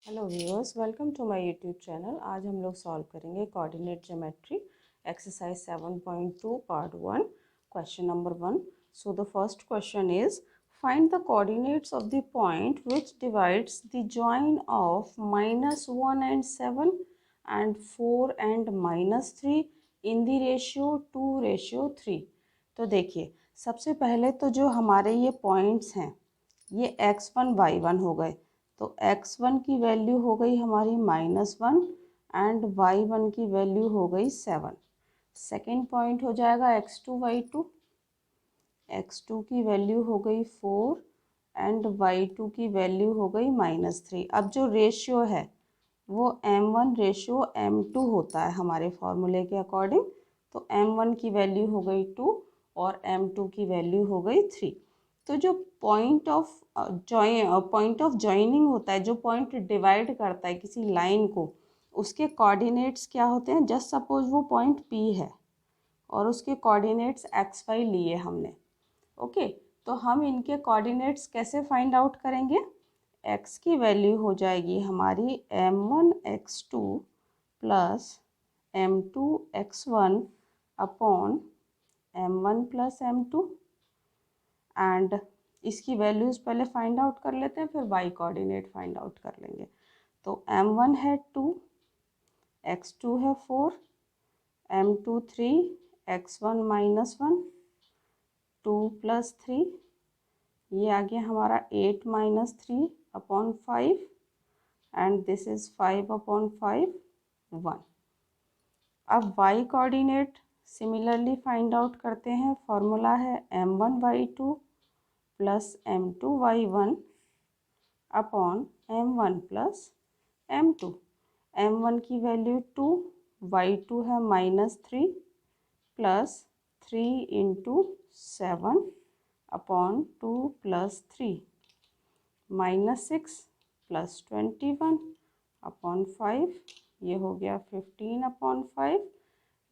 Hello viewers, welcome to my YouTube channel. आज हम लोग सॉल्व करेंगे coordinate geometry exercise 7.2 part 1 question number 1। So the first question is find the coordinates of the point which divides the join of -1 and 7 and 4 and -3 in the ratio 2:3। तो देखिए, सबसे पहले तो जो हमारे ये पॉइंट्स हैं ये x1 y1 हो गए। तो x1 की वैल्यू हो गई हमारी -1 एंड y1 की वैल्यू हो गई 7। सेकेंड पॉइंट हो जाएगा x2 y2। x2 की वैल्यू हो गई 4 एंड y2 की वैल्यू हो गई -3। अब जो रेशियो है वो m1 रेशियो m2 होता है हमारे फॉर्मूले के अकॉर्डिंग। तो m1 की वैल्यू हो गई 2 और m2 की वैल्यू हो गई 3। तो जो पॉइंट ऑफ जॉइनिंग होता है, जो पॉइंट डिवाइड करता है किसी लाइन को, उसके कोऑर्डिनेट्स क्या होते हैं। जस्ट सपोज वो पॉइंट P है और उसके कोऑर्डिनेट्स XY लिए हमने। ओके, तो हम इनके कोऑर्डिनेट्स कैसे फाइंड आउट करेंगे। x की वैल्यू हो जाएगी हमारी m1 x2 plus m2 x1 upon m1 plus m2। And इसकी वैल्यूज़ पहले फाइंड आउट कर लेते हैं, फिर y कोऑर्डिनेट फाइंड आउट कर लेंगे। तो m1 है 2, x2 है 4, m2 3, x1 -1, 2 + 3, ये आ गया हमारा 8 - 3 upon 5 and this is 5 upon 5 1। अब y coordinate similarly find out करते हैं। फॉर्मूला है m1 y2 plus m2 y1 upon m1 plus m2। m1 की वैल्यू 2, y2 है -3 plus 3 into 7 upon 2 + 3 -6 plus 21 upon 5, ये हो गया 15 अपॉन 5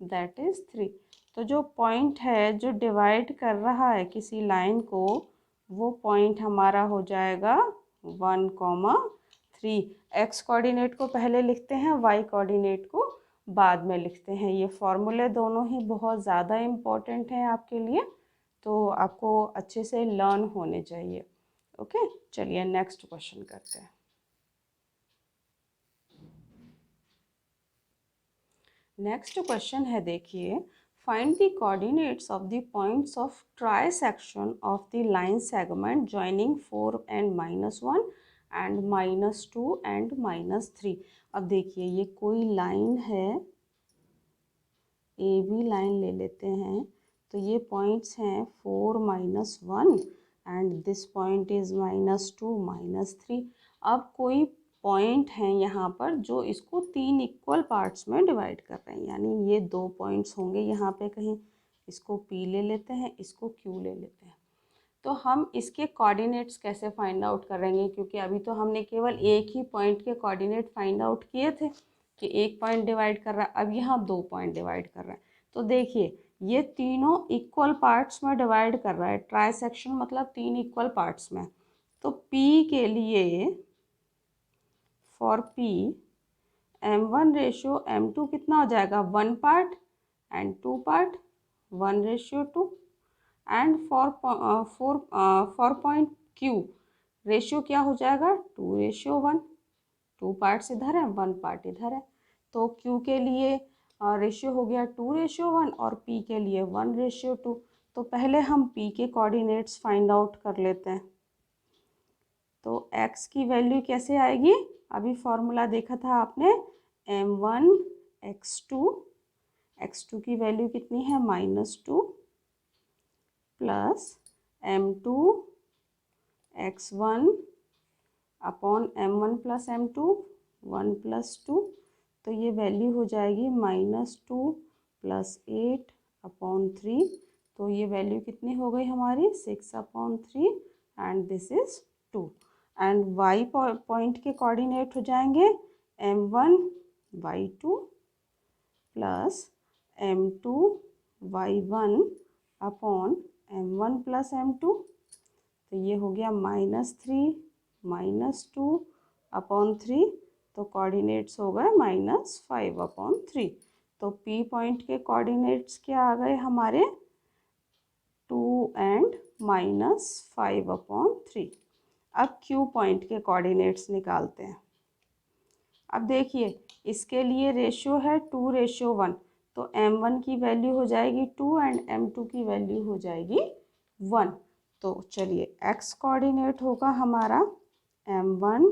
दैट इज़ 3। तो जो पॉइंट है जो डिवाइड कर रहा है किसी लाइन को, वो पॉइंट हमारा हो जाएगा 1,3। x कोऑर्डिनेट को पहले लिखते हैं, y कोऑर्डिनेट को बाद में लिखते हैं। ये फॉर्मूले दोनों ही बहुत ज़्यादा इम्पोर्टेंट हैं आपके लिए, तो आपको अच्छे से लर्न होने चाहिए। ओके, चलिए नेक्स्ट क्वेश्चन करते हैं। नेक्स्ट क्वेश्चन है, देखिए, find the coordinates of the points of trisection of the line segment joining 4 and -1 and -2 and -3। अब देखिए, ये कोई लाइन है, ए बी लाइन ले लेते हैं। तो ये पॉइंट्स हैं 4 -1 एंड दिस पॉइंट इज़ -2 -3। अब कोई पॉइंट हैं यहाँ पर जो इसको 3 इक्वल पार्ट्स में डिवाइड कर रहे हैं, यानी ये 2 पॉइंट्स होंगे यहाँ पे कहीं। इसको P ले लेते हैं, इसको Q ले लेते हैं। तो हम इसके कोऑर्डिनेट्स कैसे फाइंड आउट करेंगे, क्योंकि अभी तो हमने केवल एक ही पॉइंट के कोऑर्डिनेट फाइंड आउट किए थे कि एक पॉइंट डिवाइड कर रहा है, अब यहाँ 2 पॉइंट डिवाइड कर रहा है। तो देखिए, ये तीनों इक्वल पार्ट्स में डिवाइड कर रहा है। ट्राइसेक्शन मतलब 3 इक्वल पार्ट्स में। तो P के लिए, for P, m1 ratio m2 कितना हो जाएगा, 1 part and 2 part, 1:2। And for point Q ratio क्या हो जाएगा, 2:1। 2 पार्ट्स इधर है, 1 पार्ट इधर है। तो Q के लिए रेशियो हो गया 2:1 और P के लिए 1:2। तो पहले हम P के कोऑर्डिनेट्स फाइंड आउट कर लेते हैं। तो x की वैल्यू कैसे आएगी, अभी फॉर्मूला देखा था आपने, m1 x2 की वैल्यू कितनी है, -2 plus m2 x1 upon m1 plus m2 1 + 2। तो ये वैल्यू हो जाएगी -2 + 8 अपॉन 3। तो ये वैल्यू कितनी हो गई हमारी, 6 upon 3 and this is 2। And y point के कोऑर्डिनेट हो जाएंगे m1 y2 plus m2 y1 upon m1 plus m2। तो ये हो गया -3 -2 अपॉन 3, तो कोऑर्डिनेट्स हो गए -5/3। तो पी पॉइंट के कोऑर्डिनेट्स क्या आ गए हमारे 2 एंड -5/3। अब क्यू पॉइंट के कोऑर्डिनेट्स निकालते हैं। अब देखिए इसके लिए रेशियो है 2:1, तो m1 की वैल्यू हो जाएगी 2 एंड m2 की वैल्यू हो जाएगी 1। तो चलिए x कोऑर्डिनेट होगा हमारा m1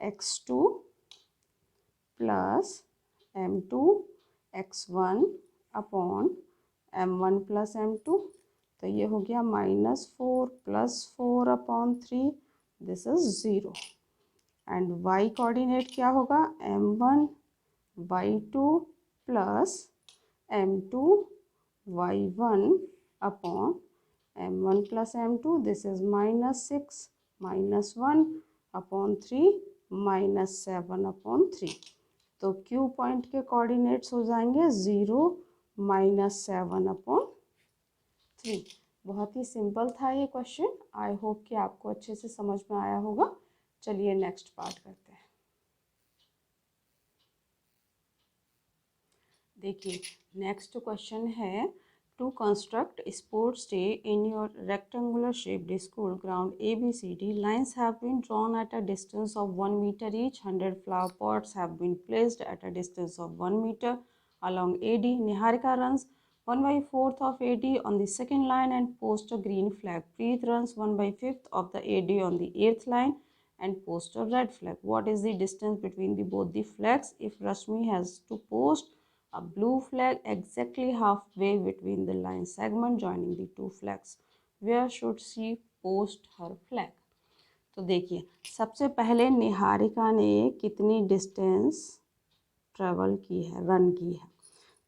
x2 plus m2 x1 upon m1 plus m2। तो ये हो गया -4 + 4/3, this is 0। And y coordinate क्या होगा m1 y2 plus m2 y1 upon m1 plus m2, this is -6 -1/3 -7/3। तो Q पॉइंट के कोऑर्डिनेट्स हो जाएंगे 0 -7/3। बहुत ही सिंपल था ये क्वेश्चन। आई होप कि आपको अच्छे से समझ में आया होगा। चलिए नेक्स्ट पार्ट करते हैं। देखिए नेक्स्ट क्वेश्चन है, to construct sports day in your rectangular shaped school ground ABCD, lines have been drawn at a distance of 1 meter each. 100 flower pots have been placed at a distance of 1 meter along AD. Niharika runs 1/4 of AD on the second line and posts a green flag. Preet runs 1/5 of the AD on the 8th line and post a red flag. What is the distance between both the flags? If Rashmi has to post a blue flag exactly halfway between the line segment joining the two flags, where should she post her flag? तो देखिए सबसे पहले निहारिका ने कितनी distance travel की है, run की है।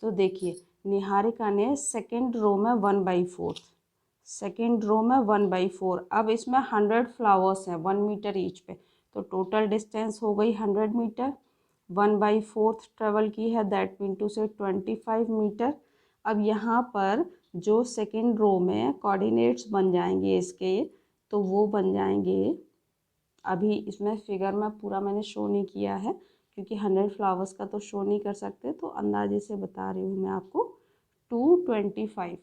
तो देखिए निहारिका ने सेकेंड रो में 1/4, सेकेंड रो में 1/4। अब इसमें 100 फ्लावर्स हैं 1 मीटर ईच पे, तो टोटल डिस्टेंस हो गई 100 मीटर। 1/4 ट्रेवल की है, दैट मीन टू से 25 मीटर। अब यहाँ पर जो सेकेंड रो में कोऑर्डिनेट्स बन जाएंगे इसके, तो वो बन जाएंगे, अभी इसमें फिगर में पूरा मैंने शो नहीं किया है क्योंकि 100 फ्लावर्स का तो शो नहीं कर सकते, तो अंदाजे से बता रही हूँ मैं आपको। 225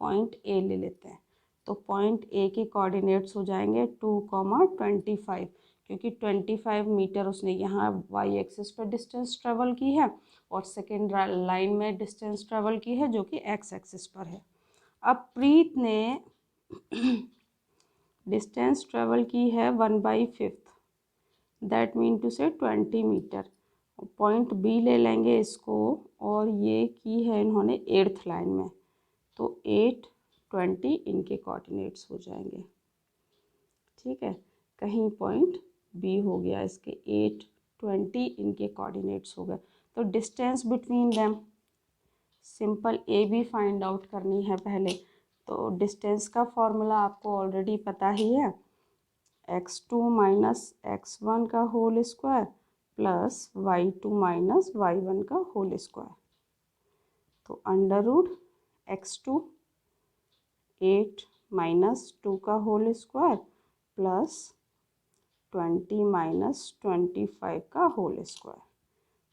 पॉइंट ए ले लेते हैं, तो पॉइंट ए के कोऑर्डिनेट्स हो जाएंगे 2,25, क्योंकि 25 मीटर उसने यहाँ वाई एक्सिस पर डिस्टेंस ट्रेवल की है और सेकेंड लाइन में डिस्टेंस ट्रेवल की है जो कि एक्स एक्सिस पर है। अब प्रीत ने डिस्टेंस ट्रेवल की है 1/5, दैट मीन टू से 20 मीटर। पॉइंट बी ले लेंगे इसको, और ये की है इन्होंने 8th लाइन में, तो 8, 20 इनके कोऑर्डिनेट्स हो जाएंगे। ठीक है, कहीं पॉइंट बी हो गया, इसके 8, 20 इनके कोऑर्डिनेट्स हो गए। तो distance between them, simple a b find out करनी है पहले। तो डिस्टेंस का फॉर्मूला आपको ऑलरेडी पता ही है, x2 - x1 का whole square plus y2 - y1 का होल स्क्वायर। तो √x2 8 - 2 का होल स्क्वायर प्लस 20 - 25 का होल स्क्वायर।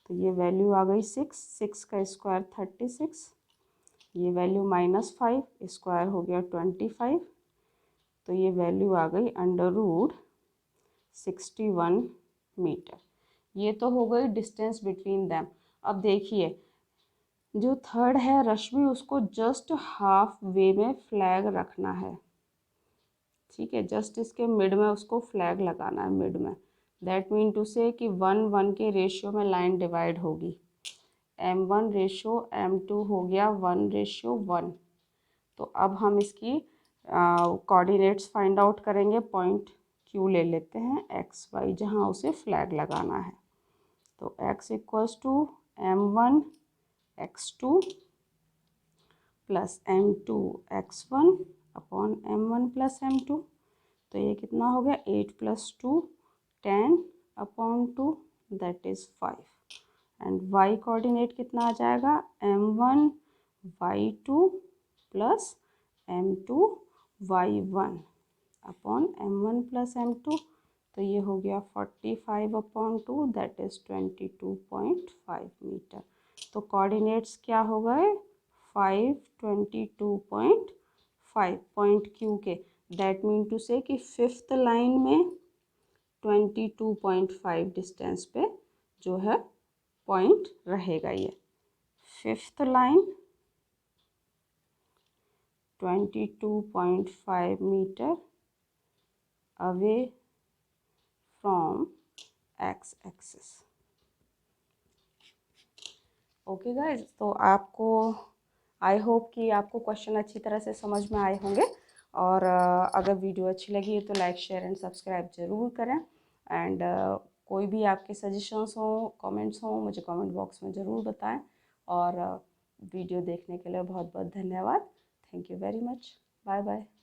तो ये वैल्यू आ गई 6, 6 का स्क्वायर 36, ये वैल्यू -5, स्क्वायर हो गया 25, तो ये वैल्यू आ गई √61 मीटर। ये तो हो गई डिस्टेंस बिटवीन दैम। अब देखिए जो थर्ड है रश्मि, उसको जस्ट हाफ वे में फ्लैग रखना है। ठीक है, जस्ट इसके मिड में उसको फ्लैग लगाना है, मिड में। दैट मीन टू से कि 1:1 के रेशियो में लाइन डिवाइड होगी। m1 रेशियो m2 हो गया 1:1। तो अब हम इसकी कोऑर्डिनेट्स फाइंड आउट करेंगे। पॉइंट क्यू ले लेते हैं एक्स वाई, जहाँ उसे फ्लैग लगाना है। तो x = m1 x2 plus m2 x1 upon m1 plus m2। तो ये कितना हो गया 8 + 2 10/2, that is 5। And y coordinate कितना आ जाएगा m1 y2 plus m2 y1 upon m1 plus m2। तो ये हो गया 45/2 दैट इज़ 22.5 मीटर। तो कोऑर्डिनेट्स क्या हो गए 5, 22.5 पॉइंट क्यू के, दैट मीन टू से कि फिफ्थ लाइन में 22.5 डिस्टेंस पे जो है पॉइंट रहेगा। ये fifth line 22.5 meter away from x axis. Okay guys, तो आपको आई होप कि आपको क्वेश्चन अच्छी तरह से समझ में आए होंगे। और अगर वीडियो अच्छी लगी है तो लाइक शेयर एंड सब्सक्राइब ज़रूर करें। एंड कोई भी आपके सजेशंस हो, कमेंट्स हो, मुझे कमेंट बॉक्स में ज़रूर बताएं। और वीडियो देखने के लिए बहुत बहुत धन्यवाद। Thank you very much. Bye bye.